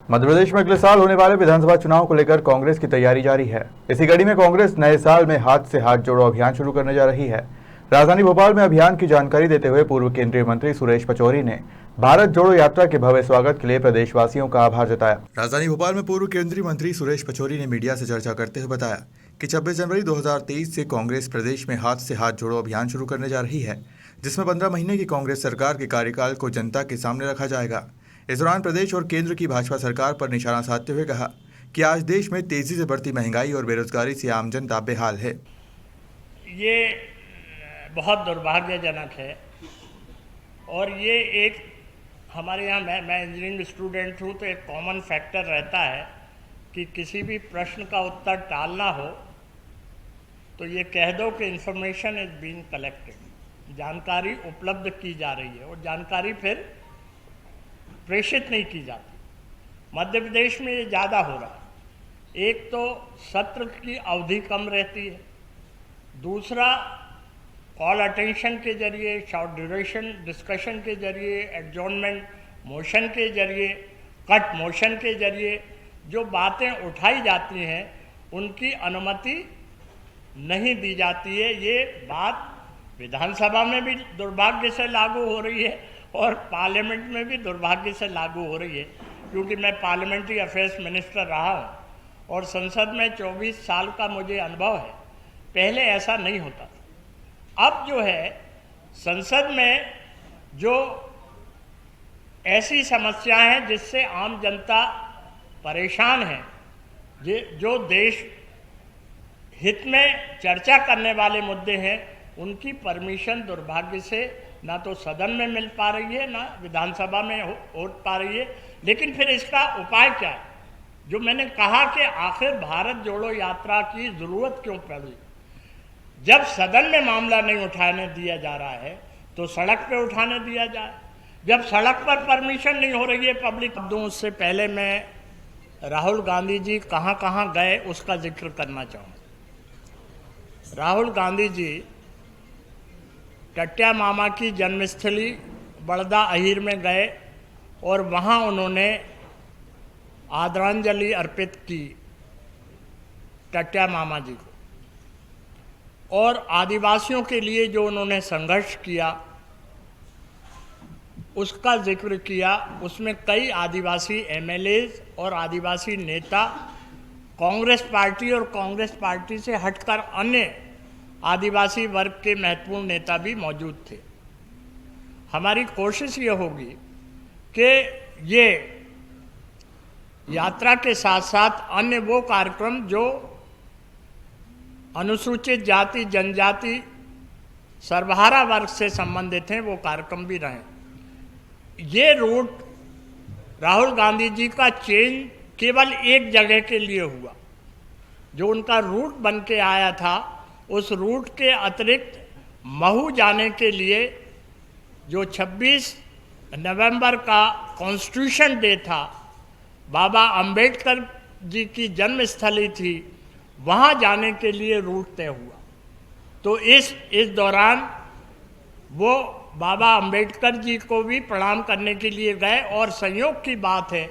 मध्य प्रदेश में अगले साल होने वाले विधानसभा चुनाव को लेकर कांग्रेस की तैयारी जारी है। इसी कड़ी में कांग्रेस नए साल में हाथ से हाथ जोड़ो अभियान शुरू करने जा रही है। राजधानी भोपाल में अभियान की जानकारी देते हुए पूर्व केंद्रीय मंत्री सुरेश पचौरी ने भारत जोड़ो यात्रा के भव्य स्वागत के लिए प्रदेशवासियों का आभार जताया। राजधानी भोपाल में पूर्व केंद्रीय मंत्री सुरेश पचौरी ने मीडिया से चर्चा करते हुए बताया कि 26 जनवरी 2023 से कांग्रेस प्रदेश में हाथ से हाथ जोड़ो अभियान शुरू करने जा रही है, जिसमें 15 महीने की कांग्रेस सरकार के कार्यकाल को जनता के सामने रखा जाएगा। इस दौरान प्रदेश और केंद्र की भाजपा सरकार पर निशाना साधते हुए कहा कि आज देश में तेजी से बढ़ती महंगाई और बेरोजगारी से आम जनता बेहाल है। ये बहुत दुर्भाग्यजनक है और ये एक हमारे यहाँ मैं इंजीनियरिंग स्टूडेंट हूँ, तो एक कॉमन फैक्टर रहता है कि किसी भी प्रश्न का उत्तर टालना हो तो ये कह दो कि इंफॉर्मेशन इज बीइंग कलेक्टेड, जानकारी उपलब्ध की जा रही है और जानकारी फिर प्रेषित नहीं की जाती। मध्य प्रदेश में ये ज़्यादा हो रहा है। एक तो सत्र की अवधि कम रहती है, दूसरा कॉल अटेंशन के जरिए, शॉर्ट ड्यूरेशन डिस्कशन के जरिए, एडजॉर्नमेंट मोशन के जरिए, कट मोशन के जरिए जो बातें उठाई जाती हैं उनकी अनुमति नहीं दी जाती है। ये बात विधानसभा में भी दुर्भाग्य से लागू हो रही है और पार्लियामेंट में भी दुर्भाग्य से लागू हो रही है, क्योंकि मैं पार्लियामेंट्री अफेयर्स मिनिस्टर रहा हूँ और संसद में 24 साल का मुझे अनुभव है। पहले ऐसा नहीं होता था। अब जो है संसद में जो ऐसी समस्याएं हैं जिससे आम जनता परेशान है, जो देश हित में चर्चा करने वाले मुद्दे हैं, उनकी परमिशन दुर्भाग्य से ना तो सदन में मिल पा रही है ना विधानसभा में हो पा रही है। लेकिन फिर इसका उपाय क्या है? जो मैंने कहा कि आखिर भारत जोड़ो यात्रा की ज़रूरत क्यों पड़ी? जब सदन में मामला नहीं उठाने दिया जा रहा है तो सड़क पे उठाने दिया जाए। जब सड़क पर परमिशन नहीं हो रही है पब्लिक दूँ, उससे पहले मैं राहुल गांधी जी कहाँ कहाँ गए उसका जिक्र करना चाहूँगा। राहुल गांधी जी टट्या मामा की जन्मस्थली बड़दा अहीर में गए और वहाँ उन्होंने आदरांजलि अर्पित की टट्या मामा जी को, और आदिवासियों के लिए जो उन्होंने संघर्ष किया उसका जिक्र किया। उसमें कई आदिवासी एमएलएज और आदिवासी नेता, कांग्रेस पार्टी और कांग्रेस पार्टी से हटकर अन्य आदिवासी वर्ग के महत्वपूर्ण नेता भी मौजूद थे। हमारी कोशिश ये होगी कि ये यात्रा के साथ साथ अन्य वो कार्यक्रम जो अनुसूचित जाति जनजाति सर्वहारा वर्ग से संबंधित हैं वो कार्यक्रम भी रहें। ये रूट राहुल गांधी जी का चेंज केवल एक जगह के लिए हुआ। जो उनका रूट बन के आया था, उस रूट के अतिरिक्त महू जाने के लिए जो 26 नवंबर का कॉन्स्टिट्यूशन डे था, बाबा अंबेडकर जी की जन्मस्थली थी, वहाँ जाने के लिए रूट तय हुआ। तो इस दौरान वो बाबा अंबेडकर जी को भी प्रणाम करने के लिए गए और संयोग की बात है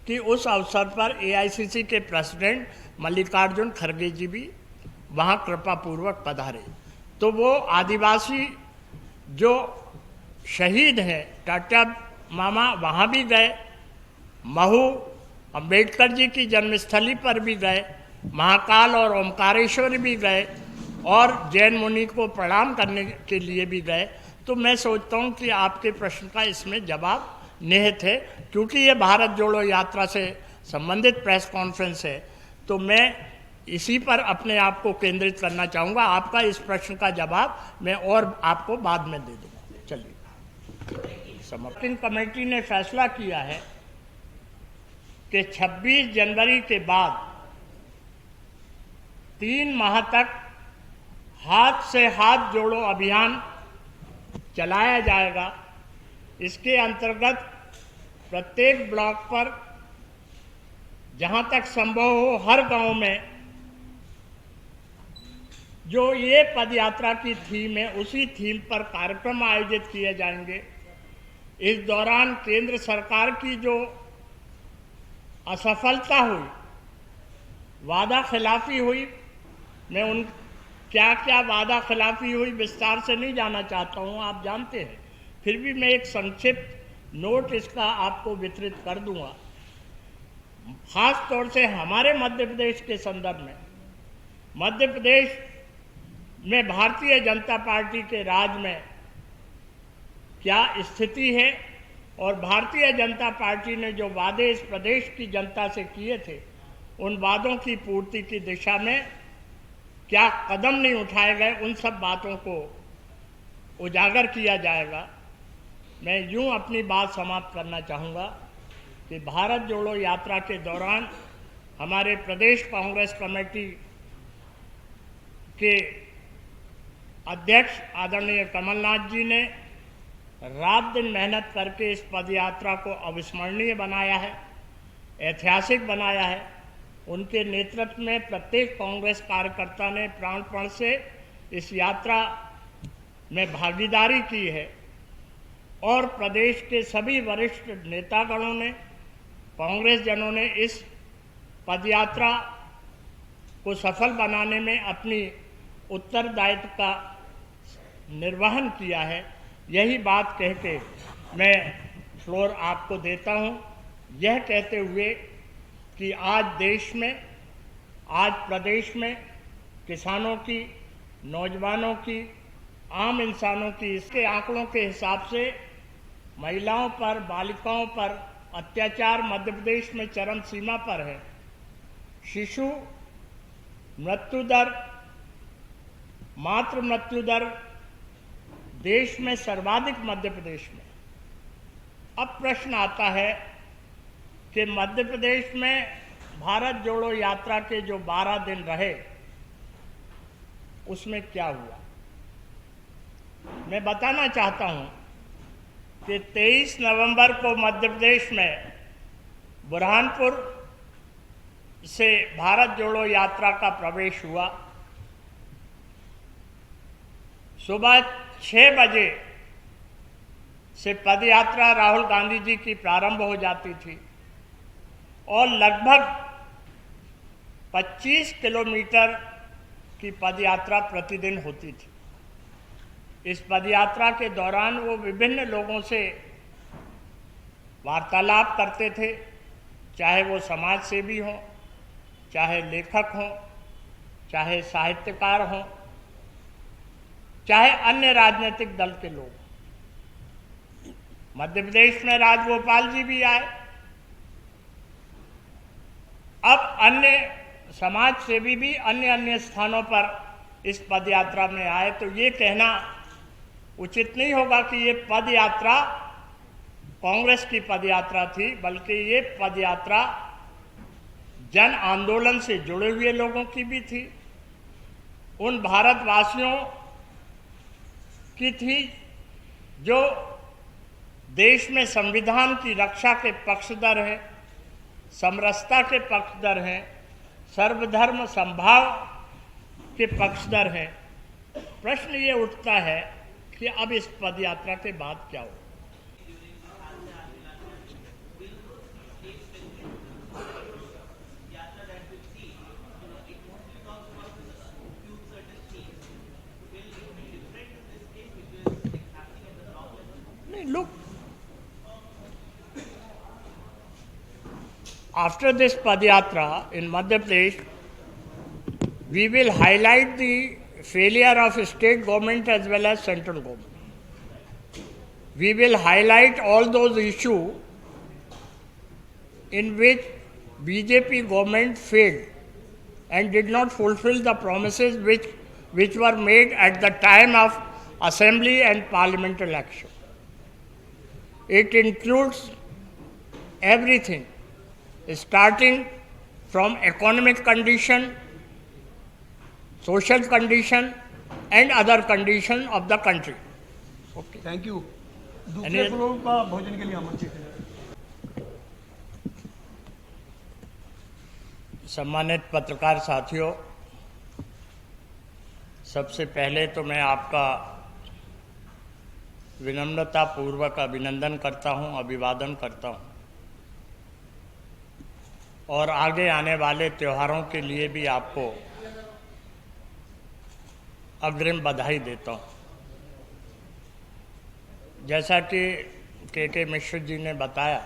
कि उस अवसर पर एआईसीसी के प्रेसिडेंट मल्लिकार्जुन खड़गे जी भी वहाँ कृपापूर्वक पधारे। तो वो आदिवासी जो शहीद हैं टट्या मामा वहाँ भी गए, महू अंबेडकर जी की जन्मस्थली पर भी गए, महाकाल और ओमकारेश्वर भी गए और जैन मुनि को प्रणाम करने के लिए भी गए। तो मैं सोचता हूँ कि आपके प्रश्न का इसमें जवाब निहित है। क्योंकि ये भारत जोड़ो यात्रा से संबंधित प्रेस कॉन्फ्रेंस है तो मैं इसी पर अपने आप को केंद्रित करना चाहूँगा। आपका इस प्रश्न का जवाब मैं और आपको बाद में दे दूँगा। चलिए, समर्थन कमेटी ने फैसला किया है कि 26 जनवरी के बाद 3 माह तक हाथ से हाथ जोड़ो अभियान चलाया जाएगा। इसके अंतर्गत प्रत्येक ब्लॉक पर जहाँ तक संभव हो हर गांव में जो ये पदयात्रा की थीम है उसी थीम पर कार्यक्रम आयोजित किए जाएंगे। इस दौरान केंद्र सरकार की जो असफलता हुई, वादा खिलाफी हुई। मैं उन क्या क्या वादा खिलाफी हुई विस्तार से नहीं जाना चाहता हूँ, आप जानते हैं। फिर भी मैं एक संक्षिप्त नोट इसका आपको वितरित कर दूंगा। खास तौर से हमारे मध्य प्रदेश के संदर्भ में, मध्य प्रदेश में भारतीय जनता पार्टी के राज में क्या स्थिति है और भारतीय जनता पार्टी ने जो वादे इस प्रदेश की जनता से किए थे, उन वादों की पूर्ति की दिशा में क्या कदम नहीं उठाए गए, उन सब बातों को उजागर किया जाएगा। मैं यूं अपनी बात समाप्त करना चाहूँगा कि भारत जोड़ो यात्रा के दौरान हमारे प्रदेश कांग्रेस कमेटी के अध्यक्ष आदरणीय कमलनाथ जी ने रात दिन मेहनत करके इस पदयात्रा को अविस्मरणीय बनाया है, ऐतिहासिक बनाया है। उनके नेतृत्व में प्रत्येक कांग्रेस कार्यकर्ता ने प्राणपण से इस यात्रा में भागीदारी की है और प्रदेश के सभी वरिष्ठ नेतागणों ने, कांग्रेस जनों ने इस पदयात्रा को सफल बनाने में अपनी उत्तरदायित्व का निर्वहन किया है। यही बात कह के मैं फ्लोर आपको देता हूं, यह कहते हुए कि आज देश में, आज प्रदेश में किसानों की, नौजवानों की, आम इंसानों की, इसके आंकड़ों के हिसाब से महिलाओं पर, बालिकाओं पर अत्याचार मध्य प्रदेश में चरम सीमा पर है। शिशु मृत्यु दर, मातृ मृत्यु दर देश में सर्वाधिक मध्य प्रदेश में। अब प्रश्न आता है कि मध्य प्रदेश में भारत जोड़ो यात्रा के जो 12 दिन रहे, उसमें क्या हुआ। मैं बताना चाहता हूं कि 23 नवंबर को मध्य प्रदेश में बुरहानपुर से भारत जोड़ो यात्रा का प्रवेश हुआ। सुबह 6 बजे से पदयात्रा राहुल गांधी जी की प्रारंभ हो जाती थी और लगभग 25 किलोमीटर की पदयात्रा प्रतिदिन होती थी। इस पदयात्रा के दौरान वो विभिन्न लोगों से वार्तालाप करते थे, चाहे वो समाज सेवी हों, चाहे लेखक हों, चाहे साहित्यकार हों, चाहे अन्य राजनीतिक दल के लोग। मध्य प्रदेश में राजगोपाल जी भी आए। अब अन्य समाज सेवी भी अन्य अन्य स्थानों पर इस पदयात्रा में आए। तो ये कहना उचित नहीं होगा कि ये पदयात्रा कांग्रेस की पदयात्रा थी, बल्कि ये पदयात्रा जन आंदोलन से जुड़े हुए लोगों की भी थी, उन भारतवासियों की थी जो देश में संविधान की रक्षा के पक्षधर हैं, समरसता के पक्षधर हैं, सर्वधर्म समभाव के पक्षधर हैं। प्रश्न ये उठता है कि अब इस पदयात्रा के बाद क्या हो। Look, after this Padayatra in Madhya Pradesh, we will highlight the failure of state government as well as central government. We will highlight all those issues in which BJP government failed and did not fulfill the promises which were made at the time of assembly and parliament election. It includes everything, starting from economic condition, social condition, and other condition of the country. Okay. Thank you. दूसरे floor का भोजन के लिए आमंत्रित है। सम्मानित पत्रकार साथियों, सबसे पहले तो मैं आपका विनम्रता पूर्वक अभिनंदन करता हूं, अभिवादन करता हूं। और आगे आने वाले त्योहारों के लिए भी आपको अग्रिम बधाई देता हूँ। जैसा कि के मिश्र जी ने बताया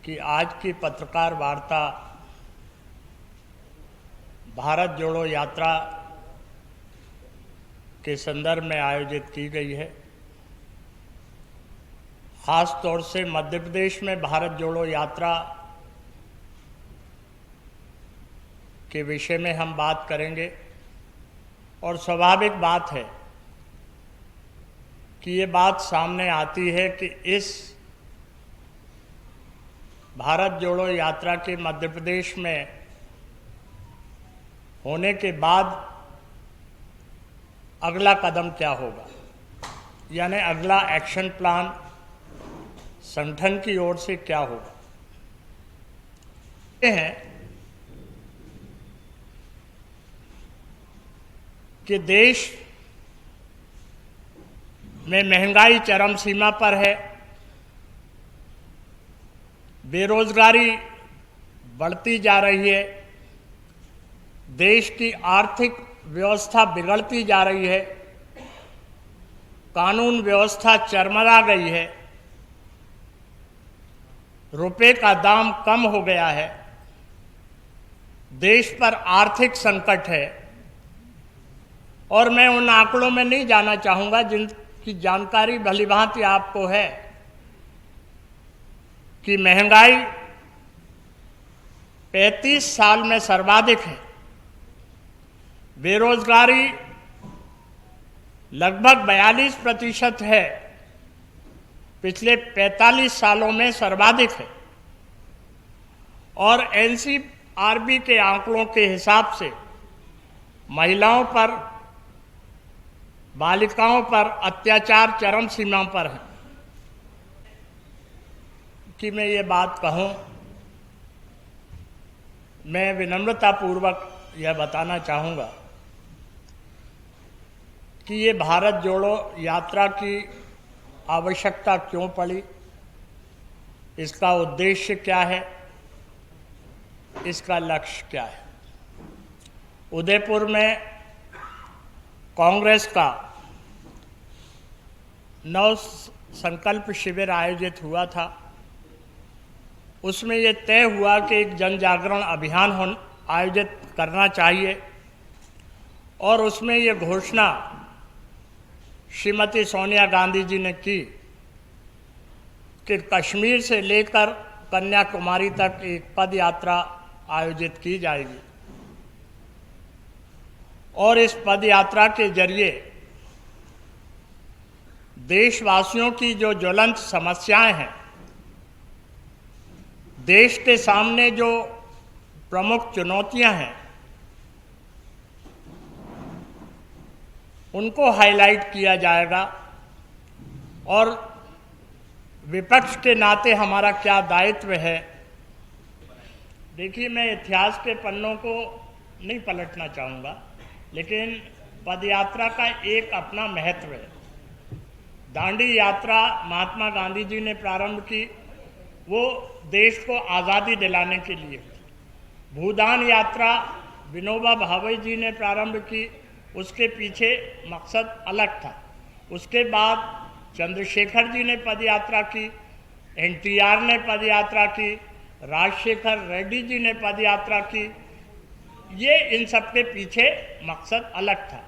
कि आज की पत्रकार वार्ता भारत जोड़ो यात्रा के संदर्भ में आयोजित की गई है। खास तौर से मध्य प्रदेश में भारत जोड़ो यात्रा के विषय में हम बात करेंगे और स्वाभाविक बात है कि ये बात सामने आती है कि इस भारत जोड़ो यात्रा के मध्य प्रदेश में होने के बाद अगला कदम क्या होगा, यानी अगला एक्शन प्लान संगठन की ओर से क्या होगा। ये है कि देश में महंगाई चरम सीमा पर है, बेरोजगारी बढ़ती जा रही है, देश की आर्थिक व्यवस्था बिगड़ती जा रही है, कानून व्यवस्था चरमरा गई है, रुपए का दाम कम हो गया है, देश पर आर्थिक संकट है। और मैं उन आंकड़ों में नहीं जाना चाहूंगा जिनकी जानकारी भलीभांति आपको है कि महंगाई 35 साल में सर्वाधिक है, बेरोजगारी लगभग 42% है, पिछले 45 सालों में सर्वाधिक है। और एनसीआरबी के आंकड़ों के हिसाब से महिलाओं पर, बालिकाओं पर अत्याचार चरम सीमा पर है। कि मैं ये बात कहूं, मैं विनम्रतापूर्वक यह बताना चाहूँगा कि ये भारत जोड़ो यात्रा की आवश्यकता क्यों पड़ी, इसका उद्देश्य क्या है, इसका लक्ष्य क्या है। उदयपुर में कांग्रेस का नव संकल्प शिविर आयोजित हुआ था। उसमें ये तय हुआ कि एक जन जागरण अभियान आयोजित करना चाहिए और उसमें ये घोषणा श्रीमती सोनिया गांधी जी ने की कि कश्मीर से लेकर कन्याकुमारी तक एक पद यात्रा आयोजित की जाएगी और इस पद यात्रा के जरिए देशवासियों की जो ज्वलंत समस्याएं हैं, देश के सामने जो प्रमुख चुनौतियां हैं, उनको हाईलाइट किया जाएगा और विपक्ष के नाते हमारा क्या दायित्व है। देखिए, मैं इतिहास के पन्नों को नहीं पलटना चाहूँगा, लेकिन पदयात्रा का एक अपना महत्व है। दांडी यात्रा महात्मा गांधी जी ने प्रारंभ की, वो देश को आज़ादी दिलाने के लिए। भूदान यात्रा विनोबा भावे जी ने प्रारंभ की, उसके पीछे मकसद अलग था। उसके बाद चंद्रशेखर जी ने पदयात्रा की, एनटीआर ने पदयात्रा की, राजशेखर रेड्डी जी ने पदयात्रा की। ये इन सब के पीछे मकसद अलग था।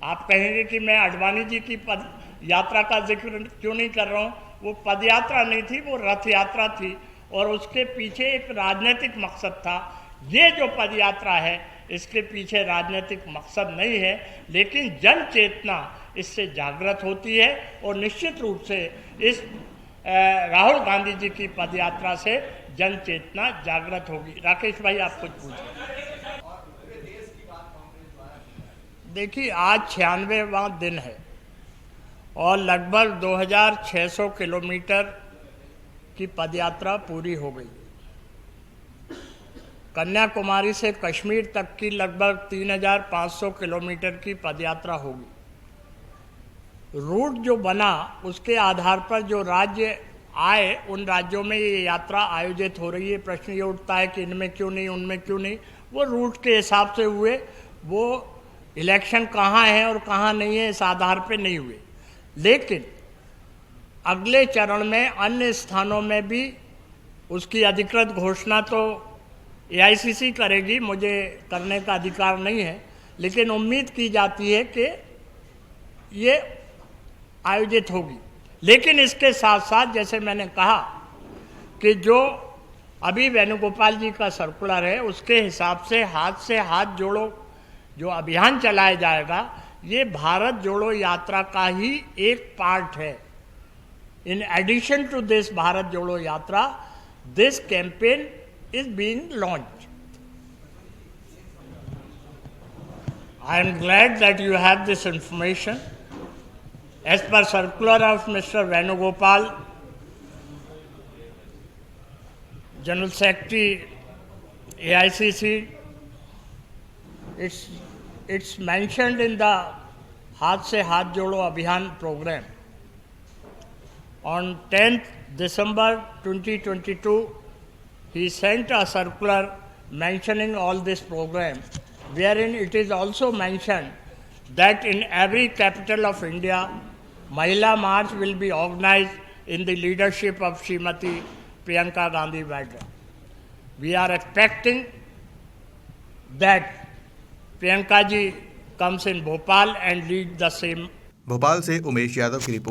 आप कहेंगे कि मैं आडवाणी जी की पद यात्रा का जिक्र क्यों नहीं कर रहा हूँ। वो पदयात्रा नहीं थी, वो रथ यात्रा थी और उसके पीछे एक राजनीतिक मकसद था। ये जो पदयात्रा है, इसके पीछे राजनीतिक मकसद नहीं है, लेकिन जन चेतना इससे जागृत होती है और निश्चित रूप से इस राहुल गांधी जी की पदयात्रा से जन चेतना जागृत होगी। राकेश भाई, आप कुछ पूछिए। देखिए, आज 96वां दिन है और लगभग 2600 किलोमीटर की पदयात्रा पूरी हो गई। कन्याकुमारी से कश्मीर तक की लगभग 3500 किलोमीटर की पदयात्रा होगी। रूट जो बना, उसके आधार पर जो राज्य आए उन राज्यों में ये यात्रा आयोजित हो रही है, प्रश्न ये उठता है कि इनमें क्यों नहीं, उनमें क्यों नहीं। वो रूट के हिसाब से हुए, वो इलेक्शन कहाँ है और कहाँ नहीं है इस आधार पे नहीं हुए। लेकिन अगले चरण में अन्य स्थानों में भी उसकी अधिकृत घोषणा तो एआईसीसी करेगी, मुझे करने का अधिकार नहीं है, लेकिन उम्मीद की जाती है कि ये आयोजित होगी। लेकिन इसके साथ साथ जैसे मैंने कहा कि जो अभी वेणुगोपाल जी का सर्कुलर है उसके हिसाब से हाथ जोड़ो जो अभियान चलाया जाएगा, ये भारत जोड़ो यात्रा का ही एक पार्ट है। In addition to this Bharat Jodo Yatra, this campaign is being launched. I am glad that you have this information. As per circular of Mr. Venugopal, General Secretary AICC, it's mentioned in the Haath Se Haath Jodo Abhiyan program. On 10th December 2022, he sent a circular mentioning all this program, wherein it is also mentioned that in every capital of India, Mahila March will be organized in the leadership of Srimati Priyanka Gandhi Vadra. We are expecting that Priyanka ji comes in Bhopal and lead the same. Bhopal से उमेश यादव की report.